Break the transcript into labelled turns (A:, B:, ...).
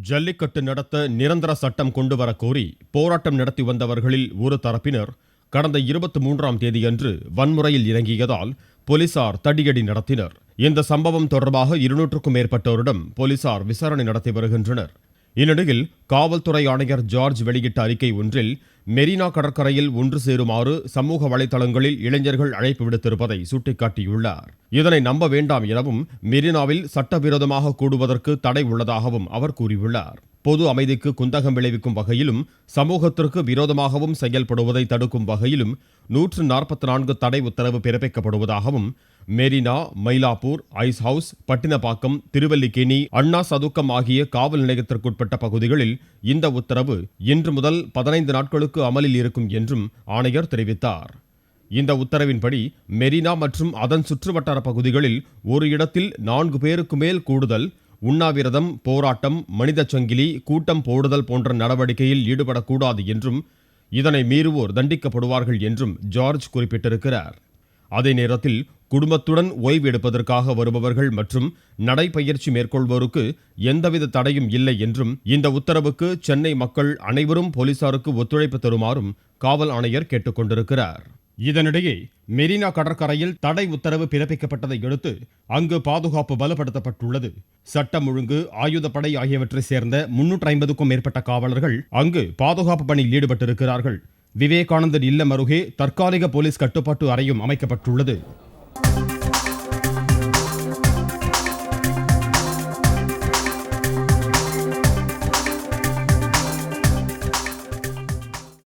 A: ஜல்லிக்கட்டு நடத்த நிரந்தர சட்டம் கொண்டுவர கோரி போராட்டம் நடத்தி வந்தவர்களில் ஒரு தரப்பினர் கடந்த 23ஆம் தேதியன்று வன்முறையில் இறங்கியதால் போலீசார் தடியடி நடத்தினர். இந்த சம்பவம் தொடர்பாக 200க்கும் மேற்பட்டோரிடம் போலீசார் விசாரணை நடத்தி வருகின்றனர். இந்நிலையில் காவல்துறை ஆணையர் ஜார்ஜ் வெளியிட்ட அறிக்கை ஒன்றில் மெரினா கடற்கரையில் ஒன்று சேருமாறு சமூக வலைதளங்களில் இளைஞர்கள் அழைப்பு விடுத்திருப்பதை சுட்டிக்காட்டியுள்ளார். இதனை நம்ப வேண்டாம் எனவும் மெரினாவில் சட்டவிரோதமாக கூடுவதற்கு தடை உள்ளதாகவும் அவர் கூறியுள்ளார். பொது அமைதிக்கு குந்தகம் விளைவிக்கும் வகையிலும் சமூகத்திற்கு விரோதமாகவும் செயல்படுவதை தடுக்கும் வகையிலும் 144 தடை உத்தரவு பிறப்பிக்கப்படுவதாகவும் மெரினா, மயிலாப்பூர், ஐஸ் ஹவுஸ், பட்டினப்பாக்கம், திருவல்லிக்கேணி, அண்ணா சதுக்கம் ஆகிய காவல் நிலையத்திற்குட்பட்ட பகுதிகளில் இந்த உத்தரவு இன்று முதல் 15 நாட்களுக்கு அமலில் இருக்கும் என்றும் ஆணையர் தெரிவித்தார். இந்த உத்தரவின்படி மெரினா மற்றும் அதன் சுற்றுவட்டார பகுதிகளில் ஒரு இடத்தில் 4 பேருக்கு மேல் கூடுதல், உண்ணாவிரதம், போராட்டம், மனித சங்கிலி, கூட்டம் போடுதல் போன்ற நடவடிக்கையில் ஈடுபடக்கூடாது என்றும் இதனை மீறுவோர் தண்டிக்கப்படுவார்கள் என்றும் ஜார்ஜ் குறிப்பிட்டிருக்கிறார். அதே நேரத்தில் குடும்பத்துடன் ஓய்வு எடுப்பதற்காக வருபவர்கள் மற்றும் நடைப்பயிற்சி மேற்கொள்வோருக்கு எந்தவித தடையும் இல்லை என்றும் இந்த உத்தரவுக்கு சென்னை மக்கள் அனைவரும் போலீசாருக்கு ஒத்துழைப்பு தருமாறும் காவல் ஆணையர் கேட்டுக் கொண்டிருக்கிறார். இதனிடையே மெரினா கடற்கரையில் தடை உத்தரவு பிறப்பிக்கப்பட்டதை அடுத்து அங்கு பாதுகாப்பு பலப்படுத்தப்பட்டுள்ளது. சட்டம் ஒழுங்கு, ஆயுதப்படை ஆகியவற்றை சேர்ந்த 350க்கும் மேற்பட்ட காவலர்கள் அங்கு பாதுகாப்பு பணியில் ஈடுபட்டிருக்கிறார்கள். விவேகானந்தர் இல்லம் அருகே தற்காலிக போலீஸ் கட்டுப்பாட்டு அறையும் அமைக்கப்பட்டுள்ளது.